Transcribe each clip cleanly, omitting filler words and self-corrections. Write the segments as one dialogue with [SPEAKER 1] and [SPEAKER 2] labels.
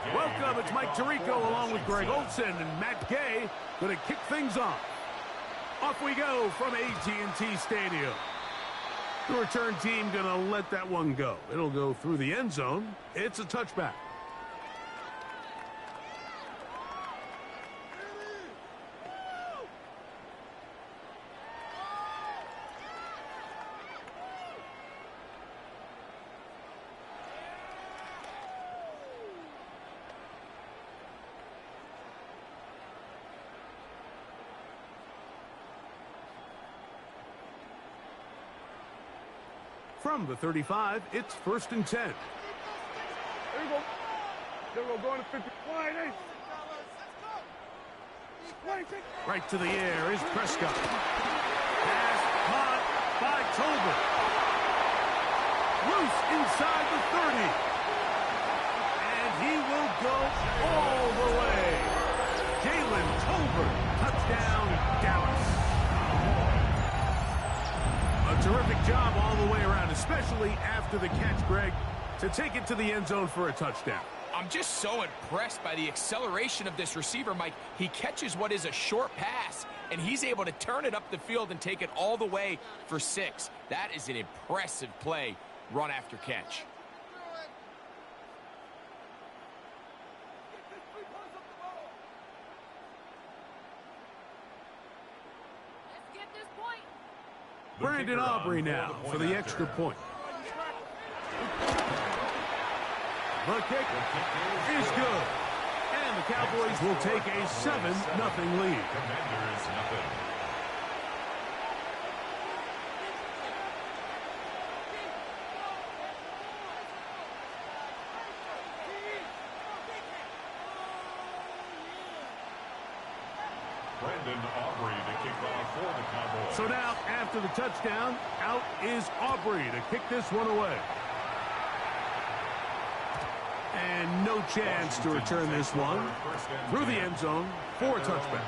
[SPEAKER 1] Welcome, it's Mike Tirico along with Greg Olson and Matt Gay going to kick things off. Off we go from AT&T Stadium. The return team going to let that one go. It'll go through the end zone. It's a touchback. From the 35, it's 1st and 10.
[SPEAKER 2] There you go. There we go. Going to 50.
[SPEAKER 1] Right to the air is Prescott. Pass caught by Tolbert. Loose inside the 30. And he will go all the way. Jalen Tolbert. Touchdown, Dallas. A terrific job all the way around, especially after the catch, Greg, to take it to the end zone for a touchdown.
[SPEAKER 3] I'm just so impressed by the acceleration of this receiver, Mike. He catches what is a short pass, and he's able to turn it up the field and take it all the way for 6. That is an impressive play, run after catch.
[SPEAKER 1] Brandon Aubrey now for the extra point. The kick is good. And the Cowboys will take a 7-0 lead.
[SPEAKER 4] Brandon Aubrey to kick off for the Cowboys.
[SPEAKER 1] So now, after the touchdown, out is Aubrey to kick this one away. And no chance to return this one through the end zone for a touchback.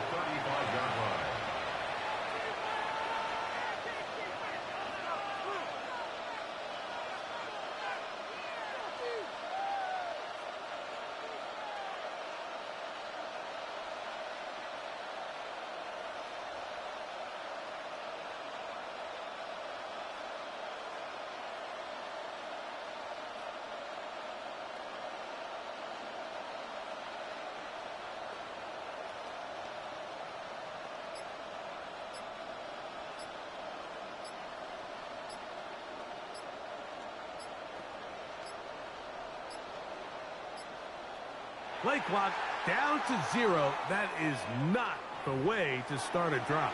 [SPEAKER 1] Play clock down to 0. That is not the way to start a drive.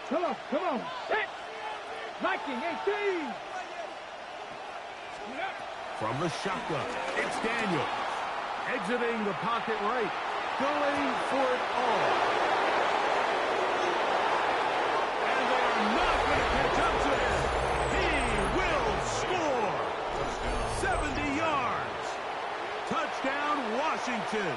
[SPEAKER 2] Come on. Set. Viking 18.
[SPEAKER 1] From the shotgun, it's Daniel. Exiting the pocket right. Going for it all. And they are not going to catch up to him. He will score. 70 yards. Touchdown, Washington.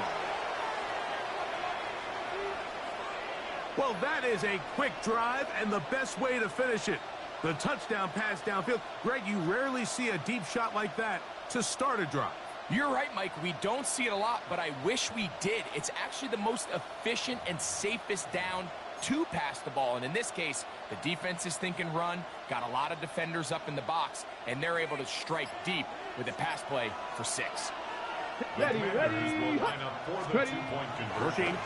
[SPEAKER 1] Well, that is a quick drive and the best way to finish it. The touchdown pass downfield. Greg, you rarely see a deep shot like that to start a drive.
[SPEAKER 3] You're right, Mike. We don't see it a lot, but I wish we did. It's actually the most efficient and safest down to pass the ball. And in this case, the defense is thinking run, got a lot of defenders up in the box, and they're able to strike deep with a pass play for 6.
[SPEAKER 2] Ready.
[SPEAKER 1] Working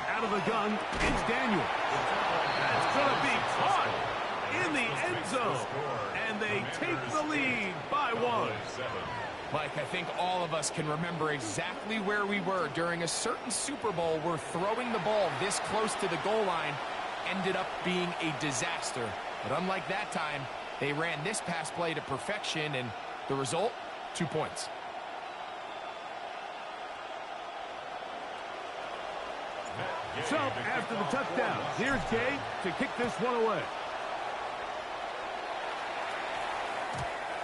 [SPEAKER 1] out of the gun, it's Daniel. That's going to be caught in the end zone. And they take the lead by 1.
[SPEAKER 3] Mike, I think all of us can remember exactly where we were during a certain Super Bowl where throwing the ball this close to the goal line ended up being a disaster. But unlike that time, they ran this pass play to perfection, and the result, 2 points.
[SPEAKER 1] So, after the touchdown, here's Gay to kick this one away.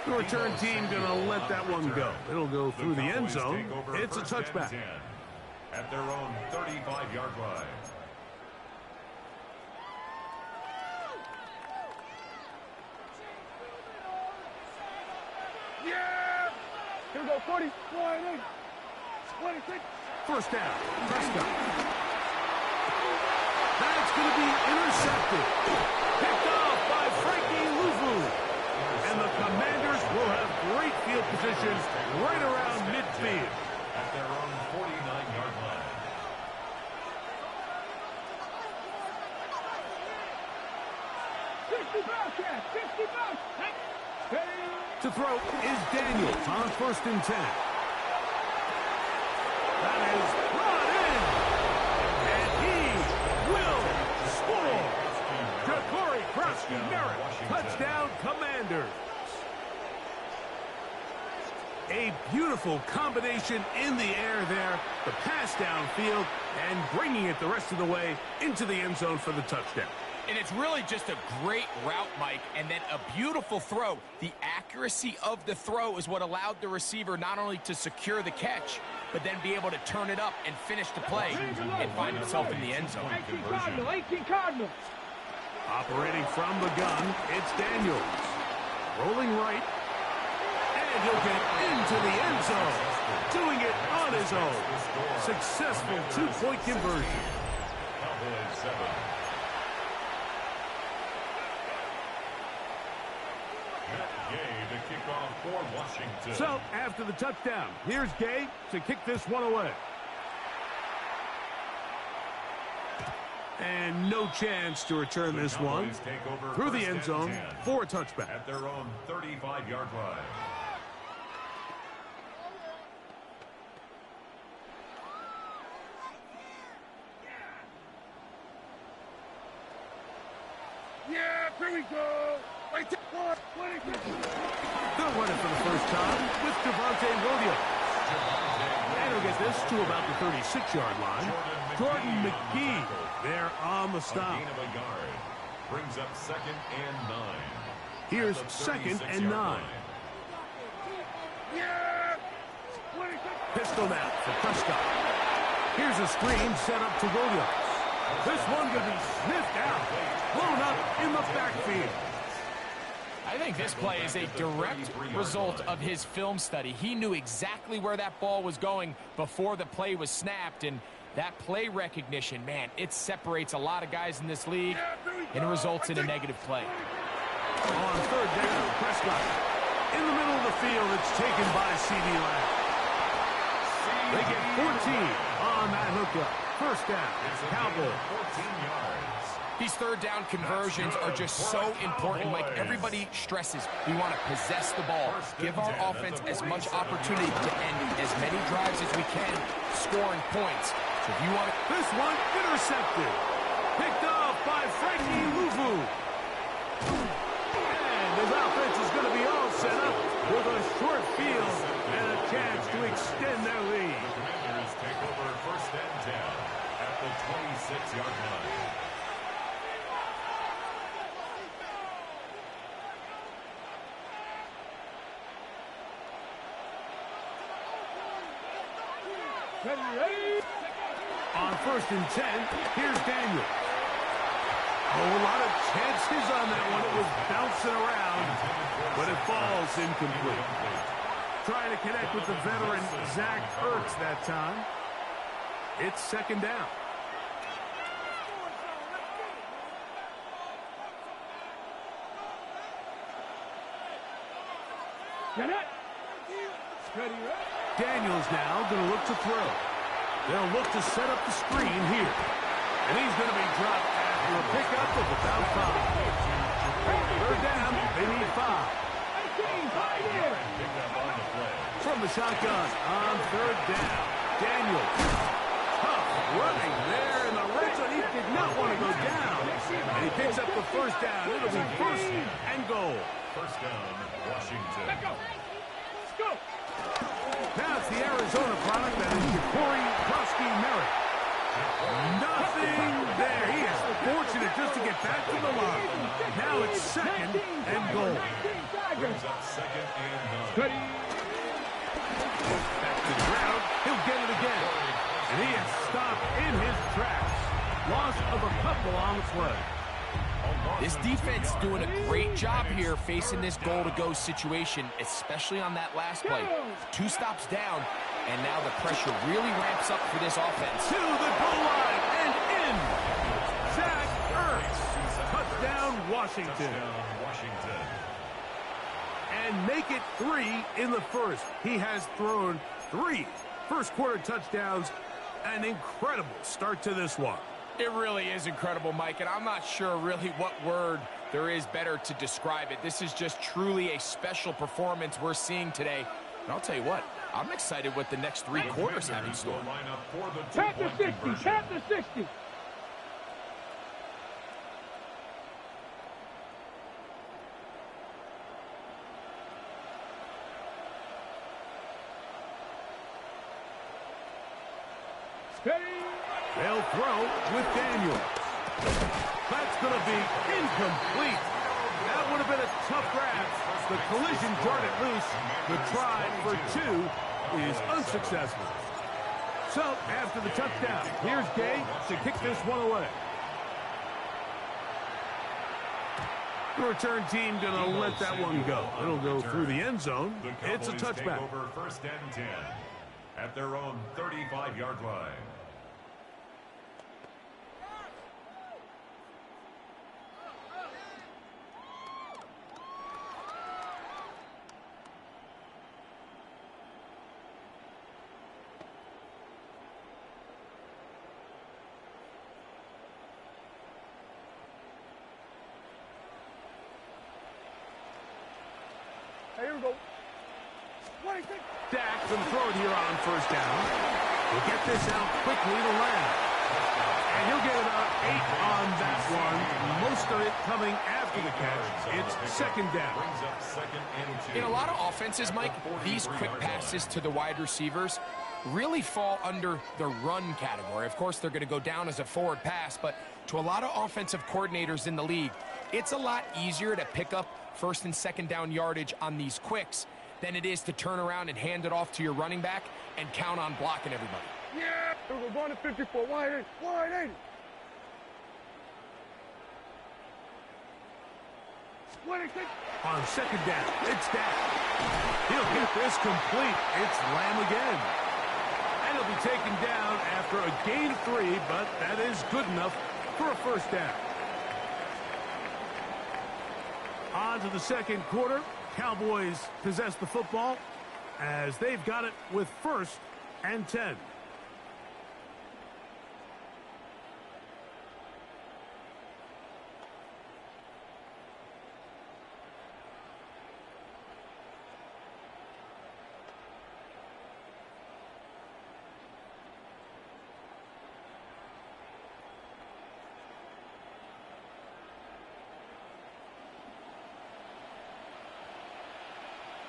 [SPEAKER 1] The return team going to let that one go. It'll go through the end zone. It's a touchback.
[SPEAKER 4] At their own 35-yard line.
[SPEAKER 2] Yeah! Here we go, 40, 26.
[SPEAKER 1] First down, Prescott. That's going to be intercepted. Picked off by Frankie Luvu. And the Commanders will have great field position right around midfield.
[SPEAKER 4] At their own 49-yard line.
[SPEAKER 1] To throw is Daniels on 1st and 10. That is brought in. And he will score. Ja'Cory Krause-Merritt. Touchdown, Commanders. A beautiful combination in the air there. The pass downfield and bringing it the rest of the way into the end zone for the touchdown.
[SPEAKER 3] And it's really just a great route, Mike, and then a beautiful throw. The accuracy of the throw is what allowed the receiver not only to secure the catch, but then be able to turn it up and finish the play and find himself in the end zone.
[SPEAKER 2] 18 Cardinals.
[SPEAKER 1] Operating from the gun, it's Daniels. Rolling right. And he'll get into the end zone. Doing it on his own. Successful two-point conversion.
[SPEAKER 4] Cowboys 7. To kick off for Washington.
[SPEAKER 1] So, after the touchdown, here's Gay to kick this one away. And no chance to return this one through the end zone for a touchback.
[SPEAKER 4] At their own 35-yard line.
[SPEAKER 2] Yeah, here we go. Right to 20.
[SPEAKER 1] They'll run it for the first time with Devontae Williams. And he'll get this to about the 36-yard line. Jordan McGee there on the stop.
[SPEAKER 4] A gain of a yard. Brings up 2nd and 9.
[SPEAKER 1] Here's 2nd and 9.
[SPEAKER 2] Yeah! 26.
[SPEAKER 1] Pistol now for Prescott. Here's a screen set up to Williams. This one going to be sniffed out. Blown up in the backfield.
[SPEAKER 3] I think this play is a direct result of his film study. He knew exactly where that ball was going before the play was snapped, and that play recognition, man, it separates a lot of guys in this league, and it results in a negative play.
[SPEAKER 1] On 3rd down, Prescott. In the middle of the field, it's taken by C.D. Lamb. They get 14 on that hookup. First down, Cowboys.
[SPEAKER 4] 14 yards.
[SPEAKER 3] These 3rd down conversions are just so important. Like everybody stresses, we want to possess the ball, give our offense as much opportunity to end as many drives as we can, scoring points. So if you want to...
[SPEAKER 1] This one intercepted. Picked off by Frankie Luvu. And his offense is going to be all set up with a short field and a chance to extend their lead.
[SPEAKER 4] The Commanders take over 1st and 10 at the 26-yard line.
[SPEAKER 1] On 1st and 10, here's Daniels. Oh, a lot of chances on that one. It was bouncing around, but it falls incomplete. Trying to connect with the veteran Zach Ertz that time. It's 2nd down. Daniels now going to look to throw. They'll look to set up the screen here. And he's going to be dropped after a pickup of about 5. 3rd down, they need 5. From the shotgun on 3rd down, Daniels. Tough running there in the red zone. He did not want to go down. And he picks up the 1st down. It'll be 1st and goal.
[SPEAKER 4] 1st down, Washington.
[SPEAKER 1] Now it's the Arizona product that is Corey Merritt. Nothing there. He is fortunate just to get back to the line. Now it's second and goal.
[SPEAKER 4] Brings up second and 9.
[SPEAKER 1] Back to the ground. He'll get it again. And he is stopped in his tracks. Loss of a couple on the play.
[SPEAKER 3] This defense doing a great job here facing this goal-to-go situation, especially on that last play. 2 stops down, and now the pressure really ramps up for this offense.
[SPEAKER 1] To the goal line and in. Zach Ertz. Touchdown, Washington.
[SPEAKER 4] Touchdown, Washington.
[SPEAKER 1] And make it 3 in the first. He has thrown 3 first-quarter touchdowns. An incredible start to this one.
[SPEAKER 3] It really is incredible, Mike, and I'm not sure really what word there is better to describe it. This is just truly a special performance we're seeing today. And I'll tell you what, I'm excited what the next 3 quarters have in store.
[SPEAKER 2] Tap the 60, tap the 60.
[SPEAKER 1] They'll throw with Daniels. That's going to be incomplete. That would have been a tough grab. The collision jarred it loose. The try for 2 is unsuccessful. So, after the touchdown, here's Gay to kick this one away. The return team going to let that one go. It'll go through the end zone. It's a touchback.
[SPEAKER 4] Take over first and 10 at their own 35-yard line.
[SPEAKER 2] Here we go.
[SPEAKER 1] Dak going to throw it here on first down. He'll get this out quickly to Lamb. And he'll get about 8 on that one. Most of it coming after the catch. It's second down.
[SPEAKER 4] Brings up second and 2.
[SPEAKER 3] In a lot of offenses, Mike, these quick passes to the wide receivers really fall under the run category. Of course, they're going to go down as a forward pass, but to a lot of offensive coordinators in the league, it's a lot easier to pick up first and second down yardage on these quicks than it is to turn around and hand it off to your running back and count on blocking everybody.
[SPEAKER 2] Yeah! We're going to 54. Wide 80. Wide 80.
[SPEAKER 1] On second down, it's Dak. He'll get this complete. It's Lamb again. And he'll be taken down after a gain of 3, but that is good enough for a first down. On to the second quarter. Cowboys possess the football as they've got it with first and 10.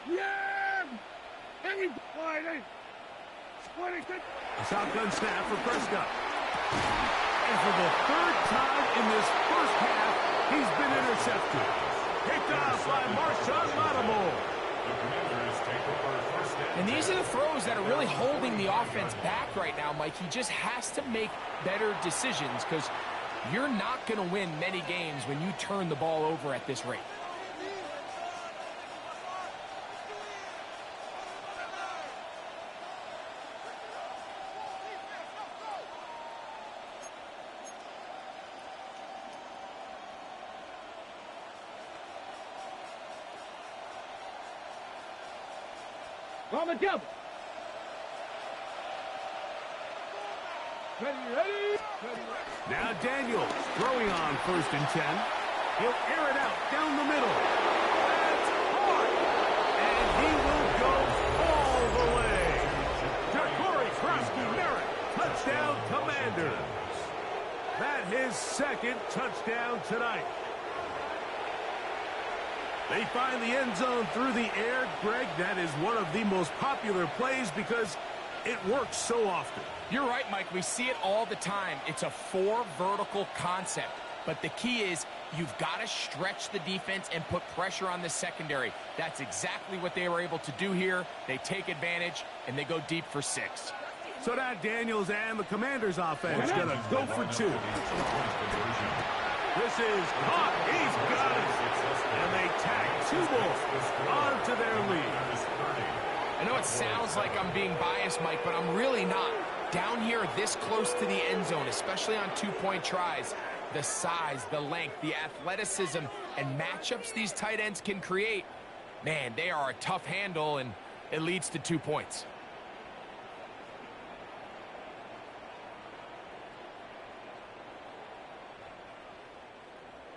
[SPEAKER 2] Yeah! Hey, wide 80.
[SPEAKER 1] A shotgun snap for Prescott. And for the 3rd time in this first half, he's been intercepted. Picked off by Marshawn Lattimore.
[SPEAKER 4] The Commanders take over first
[SPEAKER 3] And these are the throws that are really holding the offense back right now, Mike. He just has to make better decisions because you're not going to win many games when you turn the ball over at this rate.
[SPEAKER 2] On the double. Ready.
[SPEAKER 1] Now Daniels throwing on first and 10. He'll air it out down the middle. That's hard. And he will go all the way. Corey Merritt, touchdown Commanders. That his 2nd touchdown tonight. They find the end zone through the air. Greg, that is one of the most popular plays because it works so often.
[SPEAKER 3] You're right, Mike. We see it all the time. It's a 4 vertical concept. But the key is you've got to stretch the defense and put pressure on the secondary. That's exactly what they were able to do here. They take advantage, and they go deep for 6.
[SPEAKER 1] So now Daniels and the Commanders' offense going to go for 2. This is caught. He's got it. And they tag 2 more onto their lead.
[SPEAKER 3] I know it sounds like I'm being biased, Mike, but I'm really not. Down here this close to the end zone, especially on 2-point tries, the size, the length, the athleticism, and matchups these tight ends can create, man, they are a tough handle, and it leads to 2 points.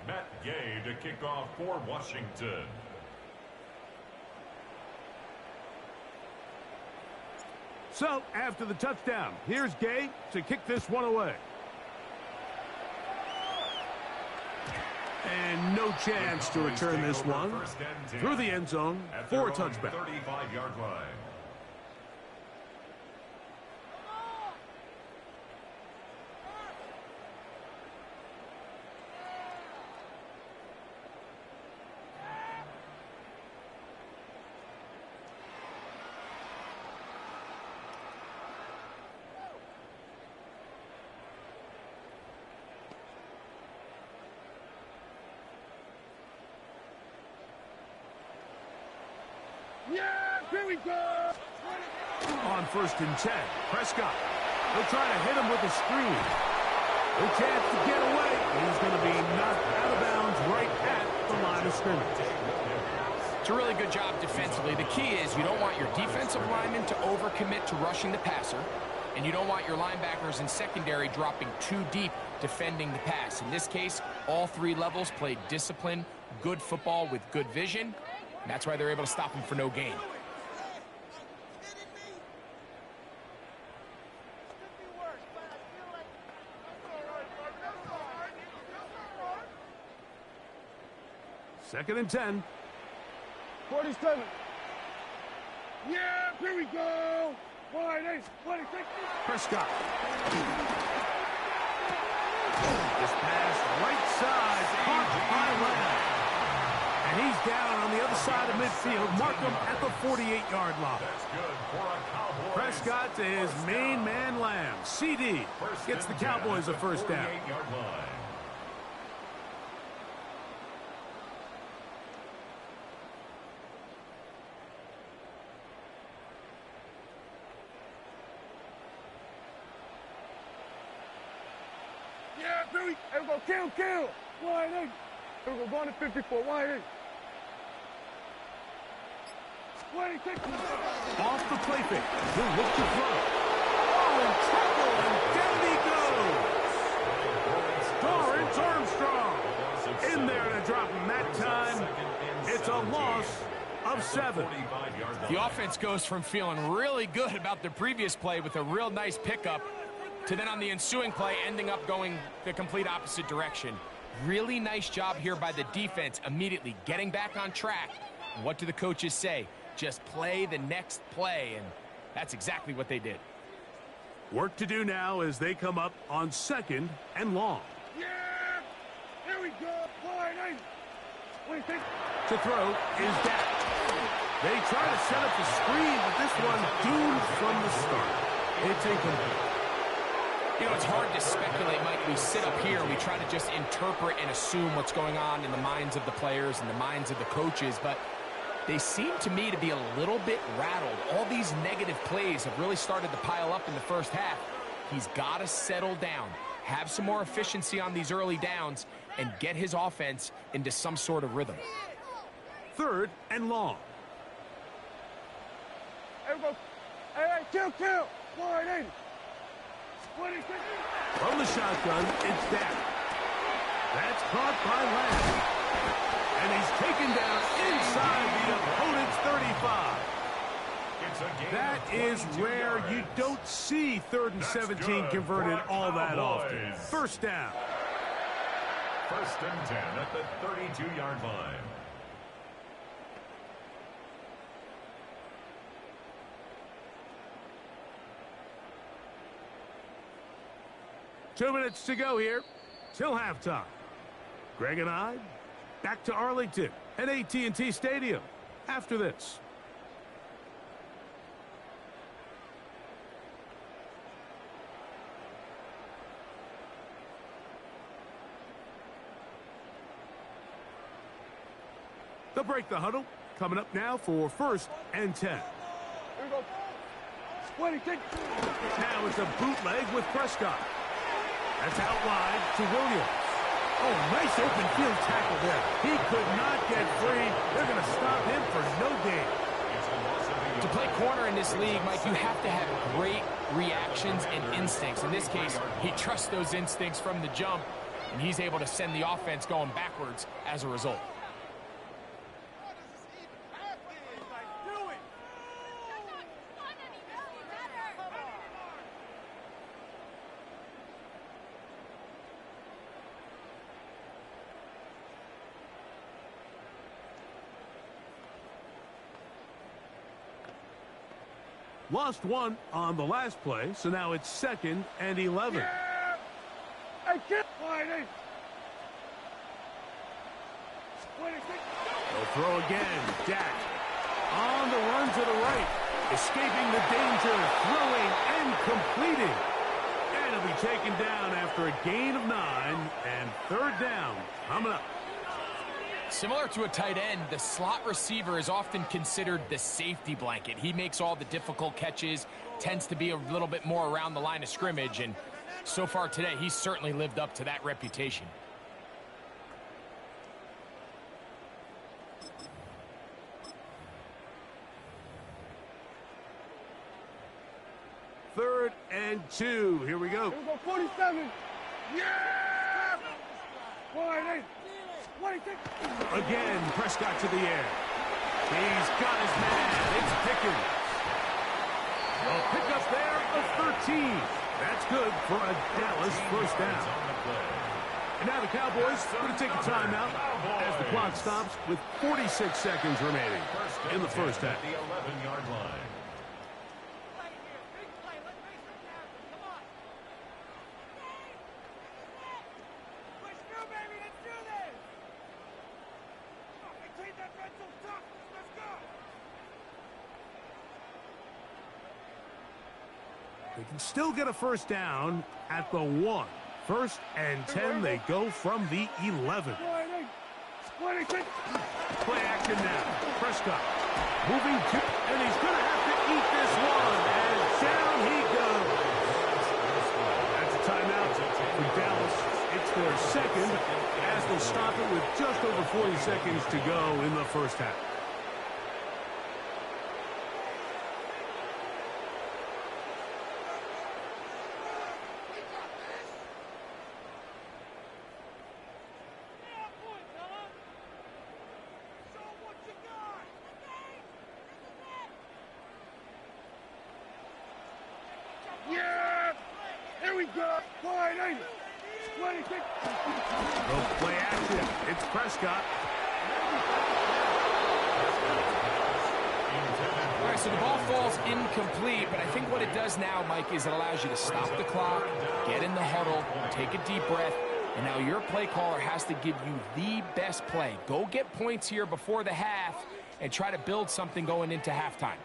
[SPEAKER 4] Matt Gay to kick off for Washington.
[SPEAKER 1] So, after the touchdown, here's Gay to kick this one away. And no chance to return this one through the end zone for a touchback.
[SPEAKER 4] 35-yard line.
[SPEAKER 2] Yeah, here we go.
[SPEAKER 1] On 1st and 10, Prescott. They'll try to hit him with a screen. No chance to get away. He's going to be knocked out of bounds right at the line of scrimmage.
[SPEAKER 3] It's a really good job defensively. The key is you don't want your defensive linemen to overcommit to rushing the passer, and you don't want your linebackers and secondary dropping too deep defending the pass. In this case, all 3 levels played disciplined, good football with good vision. And that's why they're able to stop him for no gain.
[SPEAKER 1] Second and 10.
[SPEAKER 2] 47. Yeah, here we go. 48, 26.
[SPEAKER 1] Prescott. This pass right side, caught by Lamb. And he's down on the other side of midfield. Mark him at the 48-yard line.
[SPEAKER 4] That's good for a Cowboys.
[SPEAKER 1] Prescott to his main man, Lamb. CD gets the Cowboys a first down.
[SPEAKER 4] 48-yard line.
[SPEAKER 2] Yeah, here we go. Kill. 1-8. Here we go. Going to 54. 1-8. 26.
[SPEAKER 1] Off the play fake. He'll look to throw. Oh, in trouble, and down he goes. Torrance Armstrong in there to drop him that time. It's a loss of 7.
[SPEAKER 3] The offense goes from feeling really good about the previous play with a real nice pickup to then on the ensuing play ending up going the complete opposite direction. Really nice job here by the defense immediately getting back on track. And what do the coaches say? Just play the next play, and that's exactly what they did.
[SPEAKER 1] Work to do now as they come up on 2nd and long.
[SPEAKER 2] Yeah, here we go. 1-8. 26.
[SPEAKER 1] To throw is Dak. They try to set up the screen, but this one doomed from the start. It's incomplete.
[SPEAKER 3] You know, it's hard to speculate, Mike. We sit up here, we try to just interpret and assume what's going on in the minds of the players and the minds of the coaches, but they seem to me to be a little bit rattled. All these negative plays have really started to pile up in the first half. He's got to settle down, have some more efficiency on these early downs, and get his offense into some sort of rhythm.
[SPEAKER 1] 3rd and long.
[SPEAKER 2] Here we go. Hey, kill. 1-8. 26.
[SPEAKER 1] From the shotgun, it's Dak. That's caught by Lamb. And he's taken down inside the opponent's 35. That is rare. You don't see 3rd and 17 converted all that often. First down.
[SPEAKER 4] 1st and 10 at the 32-yard line.
[SPEAKER 1] 2 minutes to go here till halftime. Greg and I back to Arlington at AT&T Stadium after this. They'll break the huddle. Coming up now for 1st and 10.
[SPEAKER 2] Here we go. 26.
[SPEAKER 1] Now it's a bootleg with Prescott. That's out wide to Williams. Oh, nice open field tackle there. He could not get free. They're going to stop him for no gain.
[SPEAKER 3] To play corner in this league, Mike, you have to have great reactions and instincts. In this case, he trusts those instincts from the jump, and he's able to send the offense going backwards as a result.
[SPEAKER 1] Lost one on the last play, so now it's 2nd and 11.
[SPEAKER 2] Yeah! Hey, kid! 26.
[SPEAKER 1] They'll throw again. Dak on the run to the right, escaping the danger, throwing and completing. And he'll be taken down after a gain of 9, and 3rd down coming up.
[SPEAKER 3] Similar to a tight end, the slot receiver is often considered the safety blanket. He makes all the difficult catches, tends to be a little bit more around the line of scrimmage, and so far today, he's certainly lived up to that reputation.
[SPEAKER 1] Third and 2. Here we go.
[SPEAKER 2] Here we go. 47. Yeah! 28. 26.
[SPEAKER 1] Again, Prescott to the air. He's got his man. It's Pickens. A pickup there of 13. That's good for a Dallas 1st down. And now the Cowboys are going to take a timeout as the clock stops with 46 seconds remaining in the 1st half.
[SPEAKER 4] The 11-yard line.
[SPEAKER 1] They can still get a 1st down at the 1. 1st and 10, they go from the 11.
[SPEAKER 2] 26.
[SPEAKER 1] Play action now. Prescott moving to, and he's going to have to eat this one. And down he goes. That's a timeout for Dallas. It's their 2nd as they'll stop it with just over 40 seconds to go in the 1st half.
[SPEAKER 2] Yeah! Here we go. 28. 26.
[SPEAKER 1] They'll play action. It's Prescott.
[SPEAKER 3] All right, so the ball falls incomplete, but I think what it does now, Mike, is it allows you to stop the clock, get in the huddle, take a deep breath, and now your play caller has to give you the best play. Go get points here before the half and try to build something going into halftime.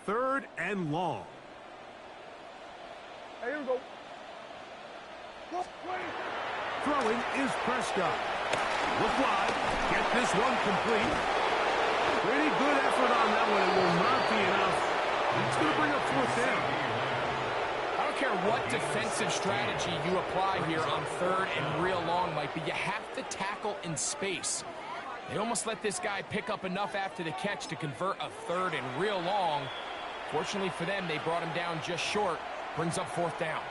[SPEAKER 1] Third and long.
[SPEAKER 2] Hey, here we go.
[SPEAKER 1] Throwing is Prescott. Look wide. Get this one complete. Pretty good effort on that one. It will not be enough. It's going to bring up 4th down.
[SPEAKER 3] I don't care what defensive strategy you apply here on 3rd and real long, Mike, but you have to tackle in space. They almost let this guy pick up enough after the catch to convert a 3rd and real long. Fortunately for them, they brought him down just short. Brings up 4th down.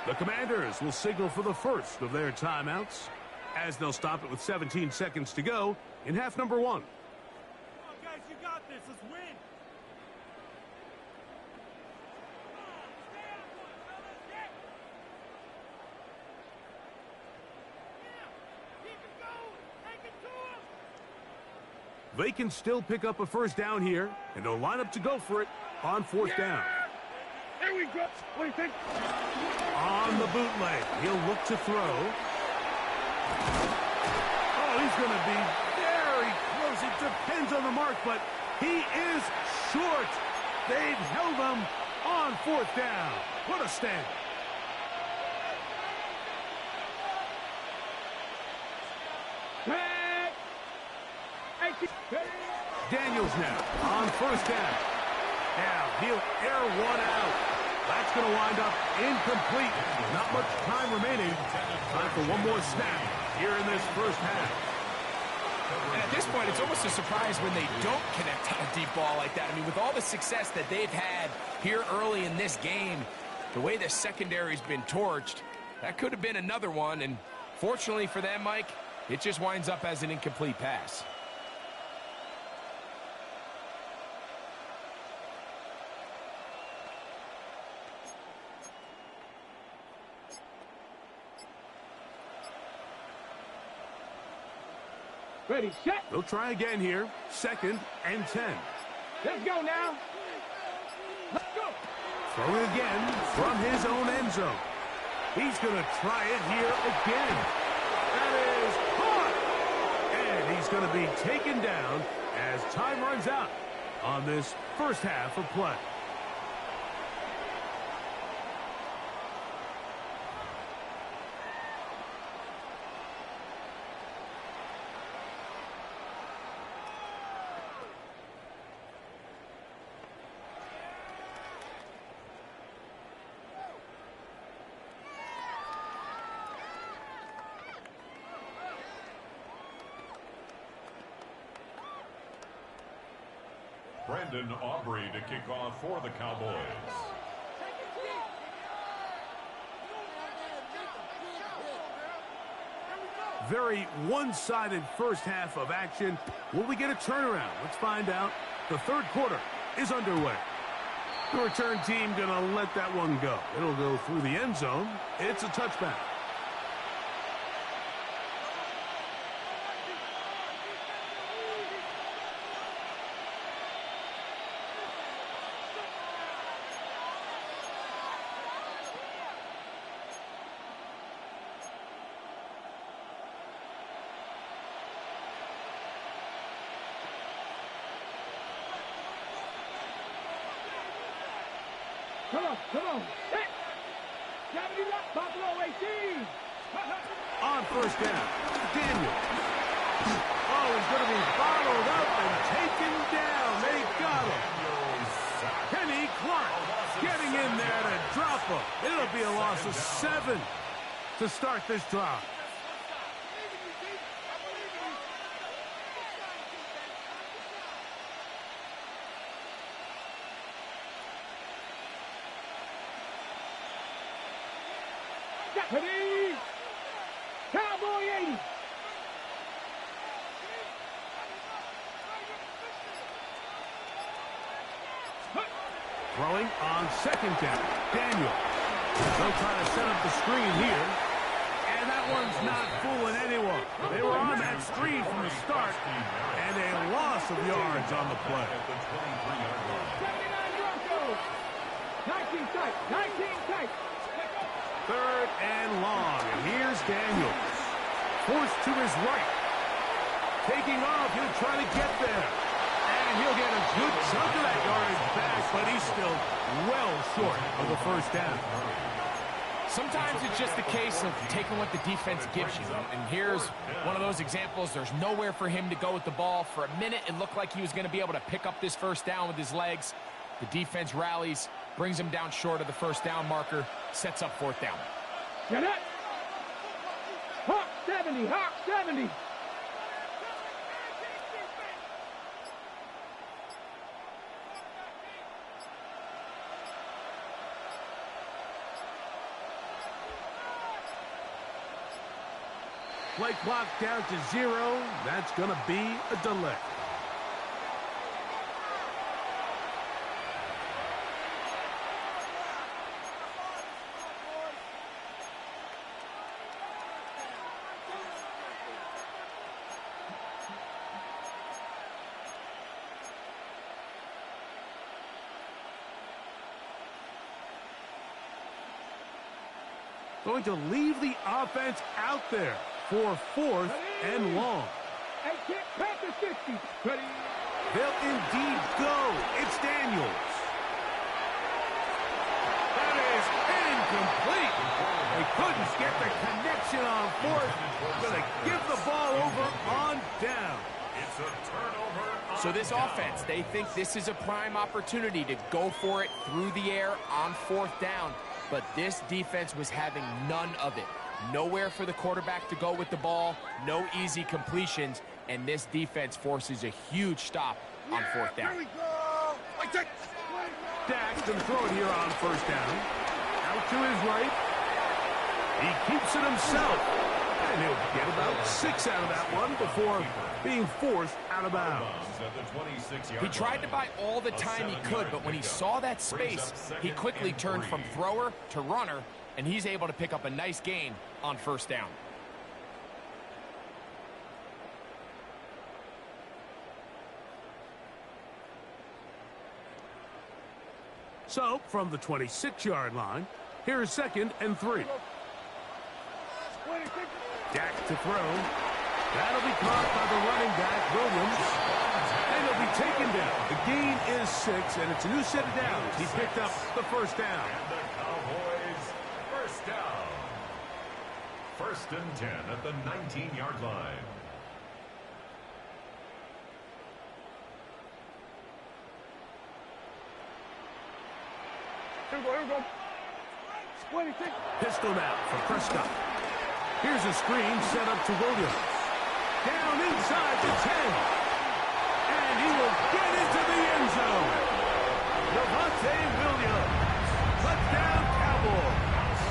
[SPEAKER 1] The Commanders will signal for the first of their timeouts as they'll stop it with 17 seconds to go in half number 1.
[SPEAKER 2] Come on, guys, you got this. Let's win. Keep it going.
[SPEAKER 1] They can still pick up a first down here, and they'll line up to go for it on fourth down.
[SPEAKER 2] Here we go. What do you think?
[SPEAKER 1] On the bootleg, he'll look to throw. Oh, he's going to be very close. It depends on the mark, but he is short. They've held him on fourth down. What a stand. Daniels now on first down. Now he'll air one out. That's going to wind up incomplete. Not much time remaining. Time for one more snap here in this first half.
[SPEAKER 3] And at this point, it's almost a surprise when they don't connect on a deep ball like that. I mean, with all the success that they've had here early in this game, the way the secondary's been torched, that could have been another one. And fortunately for them, Mike, it just winds up as an incomplete pass.
[SPEAKER 2] Ready, set.
[SPEAKER 1] They'll try again here. 2nd and 10.
[SPEAKER 2] Let's go now. Let's go.
[SPEAKER 1] Throwing again from his own end zone. He's going to try it here again. That is caught. And he's going to be taken down as time runs out on this first half of play.
[SPEAKER 4] Brandon Aubrey to kick off for the Cowboys.
[SPEAKER 1] Very one-sided first half of action. Will we get a turnaround? Let's find out. The third quarter is underway. The return team going to let that one go. It'll go through the end zone. It's a touchback.
[SPEAKER 2] Come on. Hey. Buffalo 18.
[SPEAKER 1] On first down, Daniel. Oh, he's going to be followed up and taken down. They got him. Kenny Clark getting in there to drop him. It'll be a loss of 7 to start this drive.
[SPEAKER 2] Ready. Cowboy 80.
[SPEAKER 1] Throwing on second down, Daniel. They'll try to set up the screen here. And that one's not fooling anyone. They were on that screen from the start. And a loss of yards on the play.
[SPEAKER 2] 79 Broncos. 19 tight. 19 tight.
[SPEAKER 1] 3rd and long. And here's Daniels. Forced to his right. Taking off. He'll try to get there. And he'll get a good chunk of that yardage back, but he's still well short of the first down.
[SPEAKER 3] Sometimes it's just a case of taking what the defense gives you. And here's one of those examples. There's nowhere for him to go with the ball. For a minute, it looked like he was going to be able to pick up this first down with his legs. The defense rallies, brings him down short of the first down marker, sets up fourth down.
[SPEAKER 2] Get it. Hawk 70. Hawk 70.
[SPEAKER 1] Play clock down to 0. That's going to be a delay. going to leave the offense out there for 4th and long.
[SPEAKER 2] Hey, kid, pass the 60. Ready?
[SPEAKER 1] They'll indeed go. It's Daniels. That is incomplete. They couldn't get the connection on 4th. Going to give the ball over on down.
[SPEAKER 4] It's a turnover.
[SPEAKER 3] So this offense, they think this is a prime opportunity to go for it through the air on 4th down. But this defense was having none of it. Nowhere for the quarterback to go with the ball, no easy completions, and this defense forces a huge stop on 4th down.
[SPEAKER 2] Here we go.
[SPEAKER 1] Dak's going to throw it here on 1st down. Out to his right. He keeps it himself. And he'll get about 6 out of that one before being forced out of bounds.
[SPEAKER 3] He tried to buy all the time he could, but when he saw that space, he quickly turned from thrower to runner, and he's able to pick up a nice gain on 1st down.
[SPEAKER 1] So, from the 26-yard line, here's 2nd and 3. Dak to throw. That'll be caught by the running back, Williams. And he'll be taken down. The gain is 6, and it's a new set of downs. He picked up the 1st down.
[SPEAKER 4] And the Cowboys, 1st down. 1st and 10 at the 19-yard line.
[SPEAKER 2] Here we go, here we go. 26.
[SPEAKER 1] Pistol now for Prescott. Here's a screen set up to Williams. Down inside the 10. And he will get into the end zone. Devontae Williams. Touchdown, Cowboys.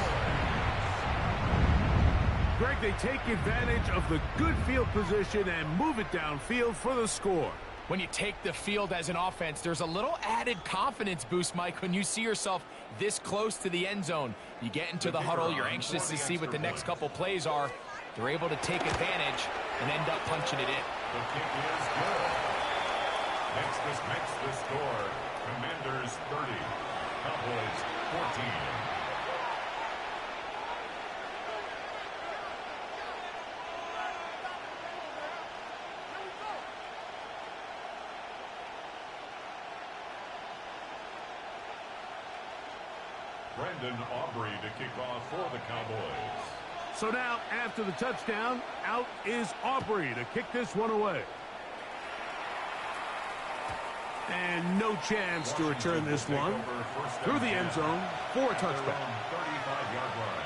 [SPEAKER 1] Greg, they take advantage of the good field position and move it downfield for the score.
[SPEAKER 3] When you take the field as an offense, there's a little added confidence boost, Mike, when you see yourself this close to the end zone. You get into the huddle, you're anxious to see what the next couple plays are. They're able to take advantage and end up punching it in.
[SPEAKER 4] The kick is good. Makes the score. Commanders 30, Cowboys 14. Brendan Aubrey to kick off for the Cowboys.
[SPEAKER 1] So now, after the touchdown, out is Aubrey to kick this one away. And no chance to return this one through the end zone for a touchback.
[SPEAKER 4] 35-yard line.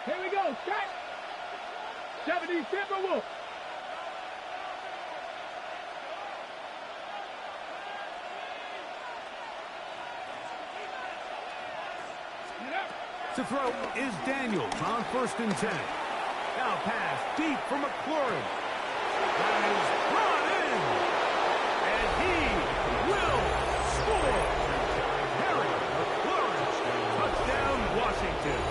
[SPEAKER 2] Here we go, set. 70 Timberwolves.
[SPEAKER 1] To throw is Daniels on 1st and 10. Now pass deep for McLaurin. That is brought in. And he will score. Harry McLaurin. Touchdown, Washington.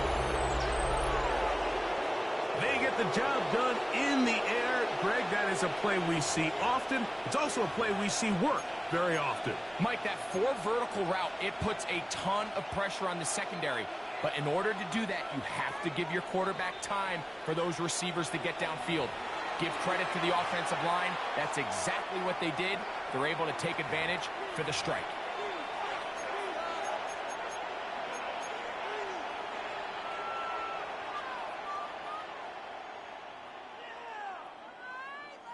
[SPEAKER 1] They get the job done in the air. Greg, that is a play we see often. It's also a play we see work very often.
[SPEAKER 3] Mike, that 4 vertical route, it puts a ton of pressure on the secondary. But in order to do that, you have to give your quarterback time for those receivers to get downfield. Give credit to the offensive line. That's exactly what they did. They're able to take advantage for the strike.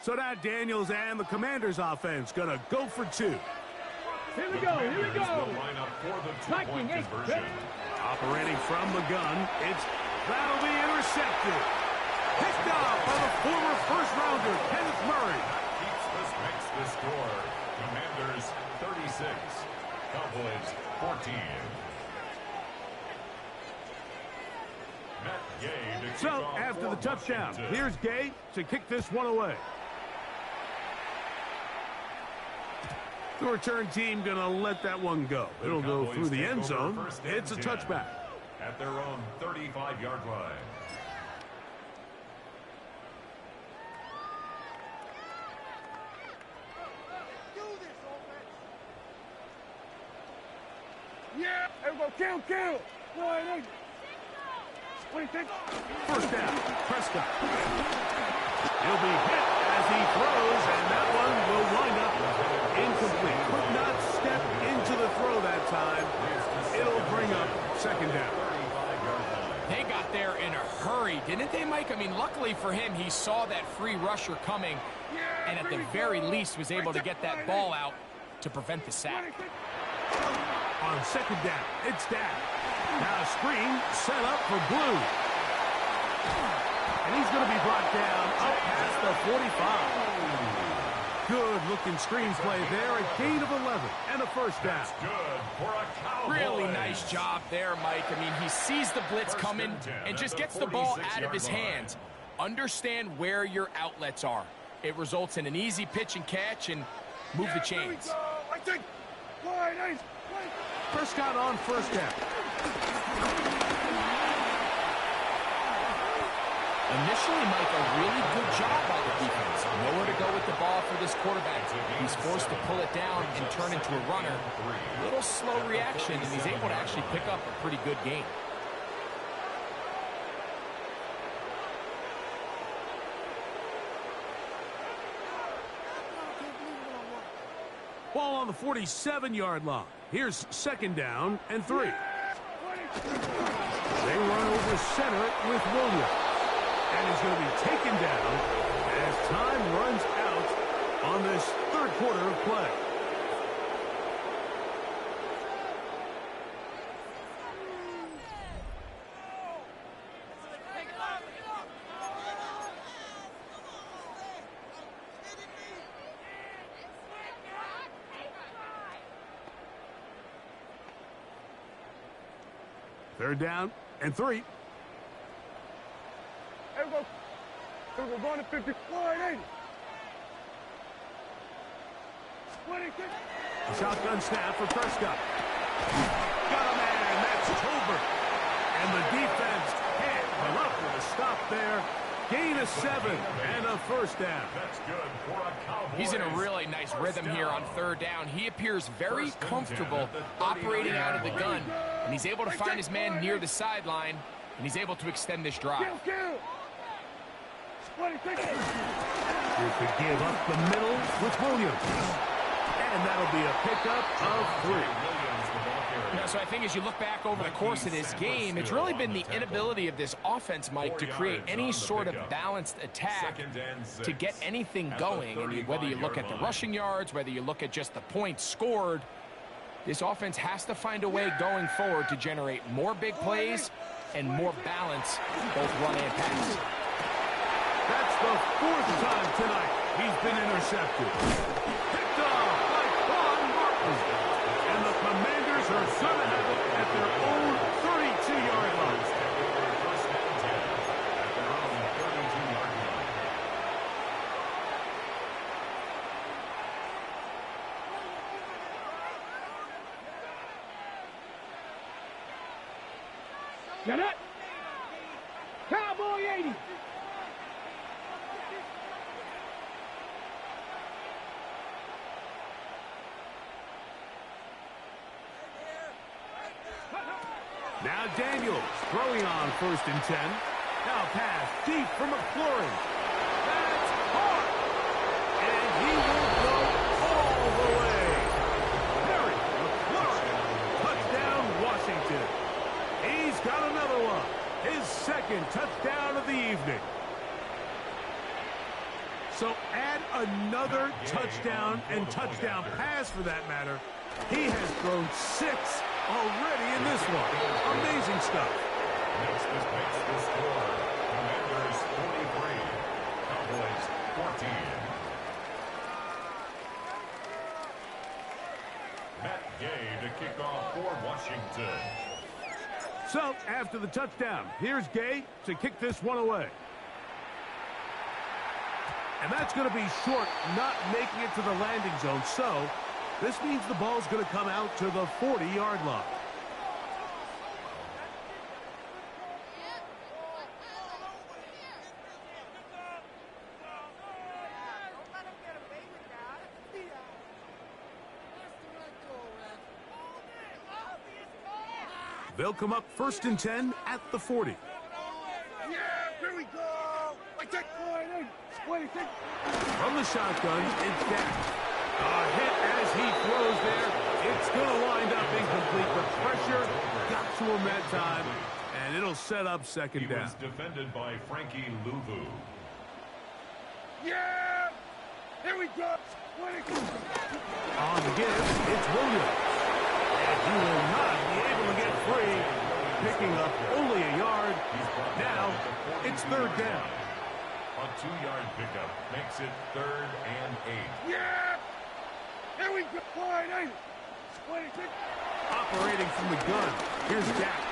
[SPEAKER 1] So now Daniels and the Commanders offense going to go for 2.
[SPEAKER 2] Here we go, here we go.
[SPEAKER 4] Line up for the
[SPEAKER 2] Viking
[SPEAKER 4] two-point
[SPEAKER 2] is
[SPEAKER 4] conversion.
[SPEAKER 1] Operating from the gun, that'll be intercepted. Picked off by the former first-rounder, Kenneth Murray.
[SPEAKER 4] Makes the score. Commanders 36, Cowboys 14. Matt Gay to kick
[SPEAKER 1] So,
[SPEAKER 4] off
[SPEAKER 1] after
[SPEAKER 4] for
[SPEAKER 1] the touchdown,
[SPEAKER 4] Washington.
[SPEAKER 1] here's Gay to kick this one away. The return team going to let that one go. It'll go through the end zone. It's a touchback.
[SPEAKER 4] at their own 35-yard line.
[SPEAKER 2] Yeah, there we go, kill. Wide open. What do you think?
[SPEAKER 1] First down, Prescott. He'll be hit as he throws, and that one will wind up incomplete. Could not step into the throw that time. It'll bring up second down.
[SPEAKER 3] They got there in a hurry, didn't they, Mike? I mean, luckily for him, he saw that free rusher coming, and at the very least was able to get that ball out to prevent the sack.
[SPEAKER 1] On second down, it's Dak. Now a screen set up for Blue. And he's going to be brought down up past the 45. Good-looking screen play there, a gain of 11 and a first down.
[SPEAKER 4] That's good for a Cowboys.
[SPEAKER 3] Really nice job there, Mike. I mean, he sees the blitz coming and just gets the ball out of his hands. Understand where your outlets are. It results in an easy pitch and catch and move the chains.
[SPEAKER 1] Prescott on first down.
[SPEAKER 3] Initially, Mike, a really good job by the defense. Nowhere to go with the ball for this quarterback. He's forced to pull it down and turn into a runner. A little slow reaction, and he's able to actually pick up a pretty good gain.
[SPEAKER 1] Ball on the 47-yard line. Here's second down and 3. They run over center with Williams. And he's going to be taken down as time runs out on this third quarter of play. Third down and 3.
[SPEAKER 2] There we go. There we go, going to 50. Wide 80.
[SPEAKER 1] Shotgun snap for Prescott. Got a man, that's Tolbert. And the defense can't come up with a stop there. Gain of 7 and a first down.
[SPEAKER 4] That's good for a Cowboys.
[SPEAKER 3] He's in a really nice rhythm here on third down. He appears very comfortable operating out of the gun, and he's able to find his man near the sideline, and he's able to extend this drive.
[SPEAKER 1] Here's to give up the middle with Williams. And that'll be a pickup of 3.
[SPEAKER 3] So I think as you look back over the course of this game, it's really been the inability of this offense, Mike, to create any sort of balanced attack to get anything going. And whether you look at the rushing yards, whether you look at just the points scored, this offense has to find a way going forward to generate more big plays and more balance, both run and pass.
[SPEAKER 1] That's the 4th time tonight he's been intercepted. Picked off by Von Martin. And the Commanders are going to have it at their own 32-yard line.
[SPEAKER 4] First and 10 at their own 32-yard line.
[SPEAKER 2] Get it. Cowboy 80.
[SPEAKER 1] Now Daniels throwing on first and 10. Now pass deep for McLaurin. That's hard. And he will go all the way. Harry McLaurin. Touchdown, Washington. He's got another one. His second touchdown of the evening. So add another touchdown and touchdown pass for that matter. He has thrown 6 already in this one. Amazing stuff.
[SPEAKER 4] Next makes the score. Commanders 43, Cowboys 14. Matt Gay to kick off for Washington.
[SPEAKER 1] So after the touchdown, here's Gay to kick this one away. And that's going to be short, not making it to the landing zone. So this means the ball's going to come out to the 40-yard line. They'll come up 1st and 10 at the 40.
[SPEAKER 2] Yeah, here we go. I take line. What do you think?
[SPEAKER 1] From the shotgun, it's Dak. A hit as he throws there. It's going to wind up incomplete. The pressure got to him that time, and it'll set up 2nd down.
[SPEAKER 4] He was defended by Frankie Louvu.
[SPEAKER 2] Yeah! Here we go!
[SPEAKER 1] On the give, it's Williams. And he will not be able to get free, picking up only a yard. Now, it's 3rd down.
[SPEAKER 4] A 2-yard pickup makes it 3rd and 8.
[SPEAKER 2] Yeah! Here we go! Line 8. What do you think?
[SPEAKER 1] Operating from the gun, here's Dak.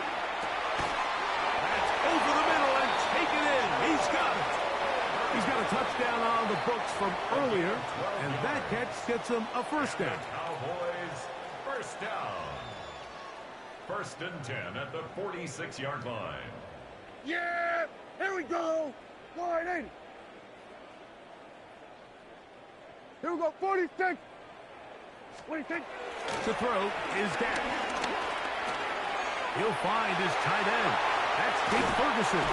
[SPEAKER 1] That's over the middle and taken in. He's got it. He's got a touchdown on the books from earlier, and that catch gets him a 1st down.
[SPEAKER 4] Cowboys, 1st down. 1st and 10 at the 46-yard line.
[SPEAKER 2] Yeah! Here we go! Line 8. Here we go, 46. What do you think?
[SPEAKER 1] To throw is Dak. He'll find his tight end. That's Jake Ferguson.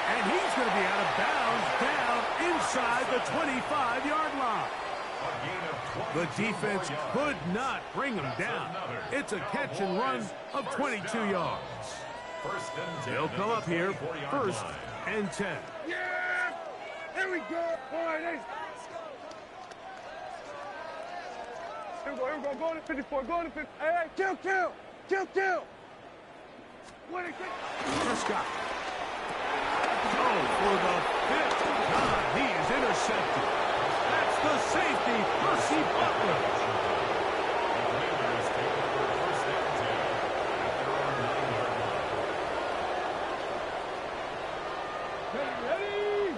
[SPEAKER 1] And he's going to be out of bounds down inside the 25-yard line. The defense could not bring him down. It's a catch and run of 22 yards. They'll come up here 1st and 10.
[SPEAKER 2] Yeah! Here we go! Line 8. Here we go, go to 54, go to 50. Hey, kill! What do you think?
[SPEAKER 1] Prescott. Oh, for the 5th time, he is intercepted. That's the safety, Percy Butler.
[SPEAKER 2] Ready?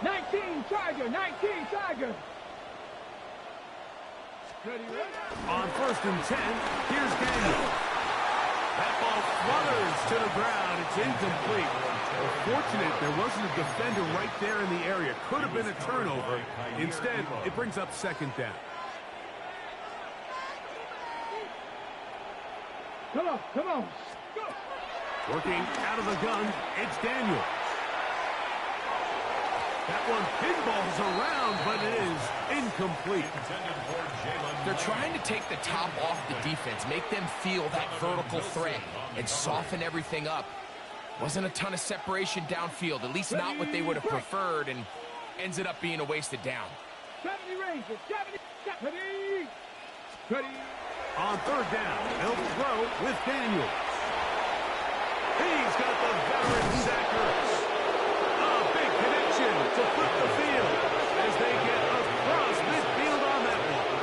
[SPEAKER 2] 19 Tiger. Ready?
[SPEAKER 1] On 1st and 10, here's Daniel. That ball flutters to the ground. It's incomplete. Fortunate there wasn't a defender right there in the area. Could have been a turnover. Instead, it brings up 2nd down.
[SPEAKER 2] Come on. Go.
[SPEAKER 1] Working out of the gun, it's Daniel. That one pinballs around, but it is incomplete.
[SPEAKER 3] They're trying to take the top off the defense, make them feel that vertical threat, and soften everything up. Wasn't a ton of separation downfield, at least not what they would have preferred, and ends up being a wasted down.
[SPEAKER 2] 70 Rangers, 70, ready.
[SPEAKER 1] On 3rd down, they'll throw with Daniels. He's got the veteran Zachary. A big connection to flip the field as they get across midfield on that one.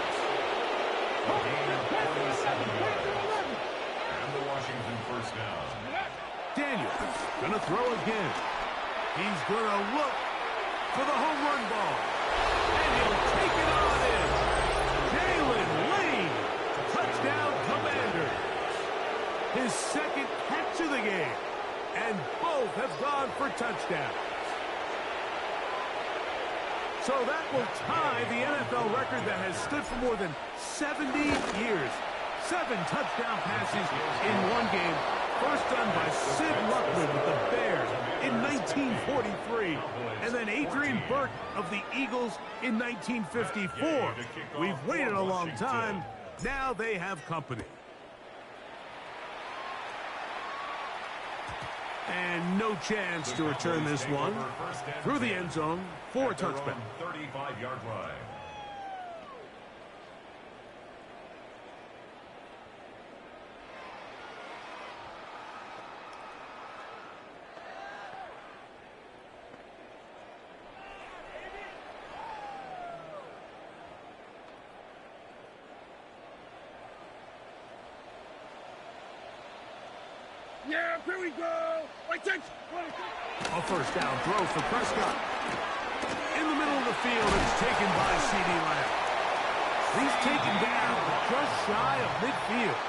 [SPEAKER 4] And the Washington 1st down.
[SPEAKER 1] Daniels gonna throw again. He's gonna look for the home run ball. And he'll take it on in. Jalen Lane, touchdown Commanders. His 2nd catch of the game. And both have gone for touchdowns. So that will tie the NFL record that has stood for more than 70 years. 7 touchdown passes in one game. First done by Sid Luckman with the Bears in 1943. And then Adrian Burke of the Eagles in 1954. We've waited a long time. Now they have company. And no chance to return this one through the end zone for a touchback.
[SPEAKER 4] 35-yard line.
[SPEAKER 2] Yeah, here we go.
[SPEAKER 1] A 1st down throw for Prescott. In the middle of the field, it's taken by C.D. Lamb. He's taken down just shy of midfield.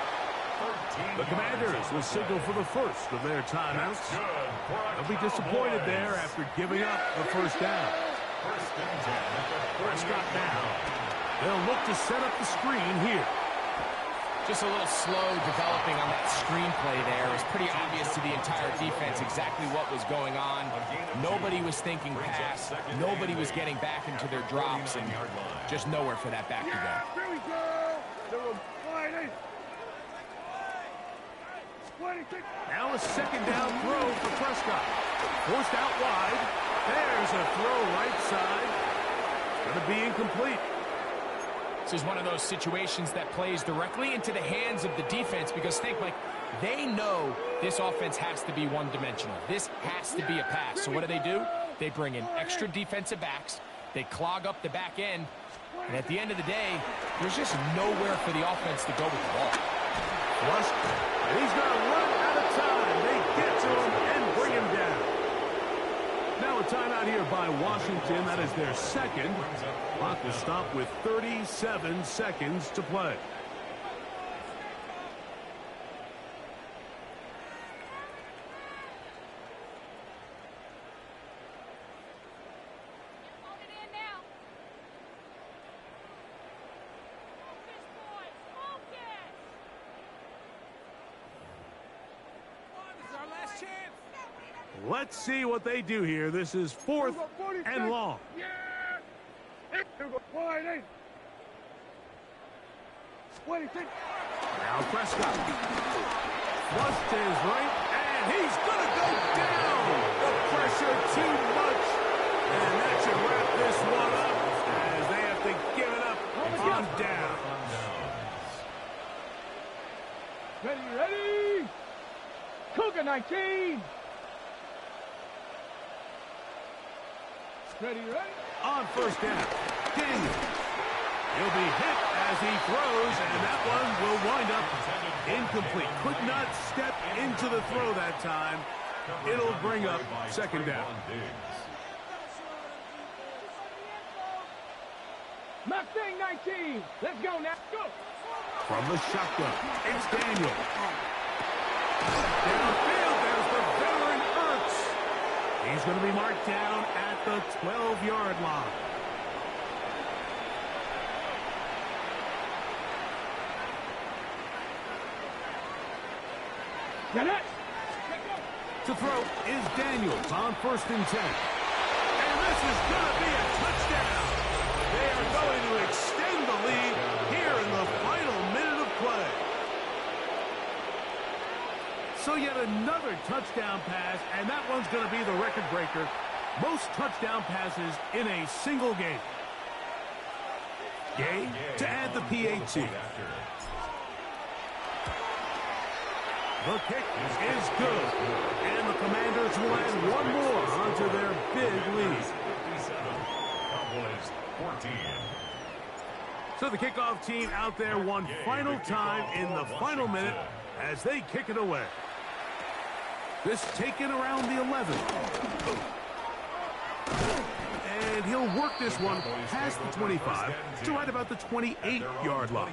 [SPEAKER 1] The Commanders will signal for the first of their timeouts. They'll be disappointed there after giving up the 1st down. Prescott now. They'll look to set up the screen here.
[SPEAKER 3] Just a little slow developing on that screenplay there. It was pretty obvious to the entire defense exactly what was going on. Nobody was thinking pass. Nobody was getting back into their drops, and just nowhere for that back to go.
[SPEAKER 2] Here we go.
[SPEAKER 1] Now a second down throw for Prescott. Forced out wide. There's a throw right side. Going to be incomplete.
[SPEAKER 3] This is one of those situations that plays directly into the hands of the defense, because think, like, they know this offense has to be one-dimensional. This has to be a pass. So what do? They bring in extra defensive backs. They clog up the back end. And at the end of the day, there's just nowhere for the offense to go with the ball.
[SPEAKER 1] Flush. And he's going to run out of time. They get to him and bring him down. Now a timeout here by Washington. That is their second. Clock will stop with 37 seconds to play. Let's see what they do here. This is 4th and long.
[SPEAKER 2] Yeah. Here we go. Wide eight. 26.
[SPEAKER 1] Now Prescott. Flushed to his right, and he's going to go down. The pressure too much. And that should wrap this one up as they have to give it up on down.
[SPEAKER 2] Ready. Cougar 19. Ready.
[SPEAKER 1] On first down, Daniel. He'll be hit as he throws, and that one will wind up incomplete. Could not step into the throw that time. It'll bring up second down.
[SPEAKER 2] Mustang 19. Let's go now. Go.
[SPEAKER 1] From the shotgun, it's Daniel. Downfield, there's the veteran Ertz. He's going to be marked down at the 12-yard line.
[SPEAKER 2] Get it.
[SPEAKER 1] To throw is Daniels on 1st and 10. And this is going to be a touchdown. They are going to extend the lead here in the final minute of play. So yet another touchdown pass, and that one's going to be the record breaker. Most touchdown passes in a single game. Gay to add the PAT. The kick is good. And the Commanders will add one more onto their big lead.
[SPEAKER 4] Cowboys 14.
[SPEAKER 1] So the kickoff team out there one final time in the final minute as they kick it away. This taken around the 11. And he'll work this one past the 25 to right about the 28-yard line.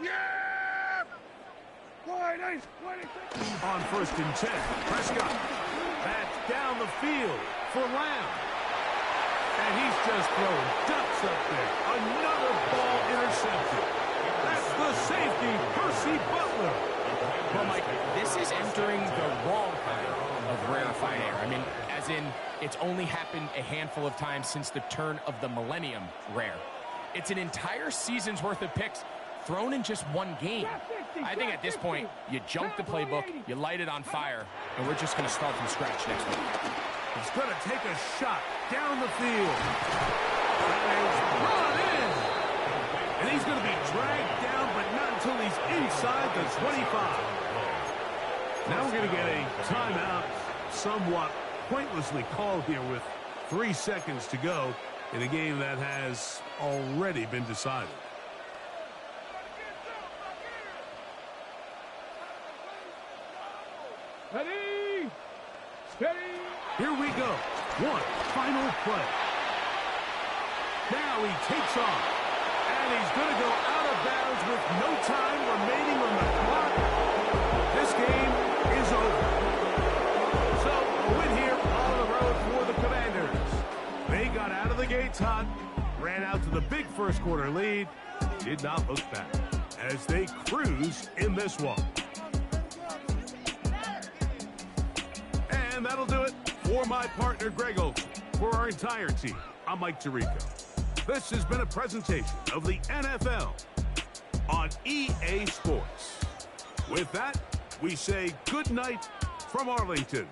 [SPEAKER 2] Yeah! Wide eight.
[SPEAKER 1] On 1st and 10, Prescott. Back down the field for Lamb. And he's just throwing ducks up there. Another ball intercepted. That's the safety, Percy Butler.
[SPEAKER 3] Well, Mike, this is entering the wrong kind of rarefied air. I mean, as in, it's only happened a handful of times since the turn of the millennium rare. It's an entire season's worth of picks thrown in just one game. I think at this point, you jump the playbook, you light it on fire, and we're just going to start from scratch next week.
[SPEAKER 1] He's going to take a shot down the field. And he's run in. And he's going to be dragged down, but not until he's inside the 25. Now we're going to get a timeout, somewhat pointlessly called here with 3 seconds to go in a game that has already been decided.
[SPEAKER 2] Ready. Steady.
[SPEAKER 1] Here we go. One final play. Now he takes off. And he's going to go out of bounds with no time remaining on the clock. This game is over. gates hot, ran out to the big first quarter lead, did not look back as they cruised in this one. And that'll do it for my partner, Greg Olsen. For our entire team, I'm Mike Tirico. This has been a presentation of the NFL on EA Sports. With that, we say good night from Arlington.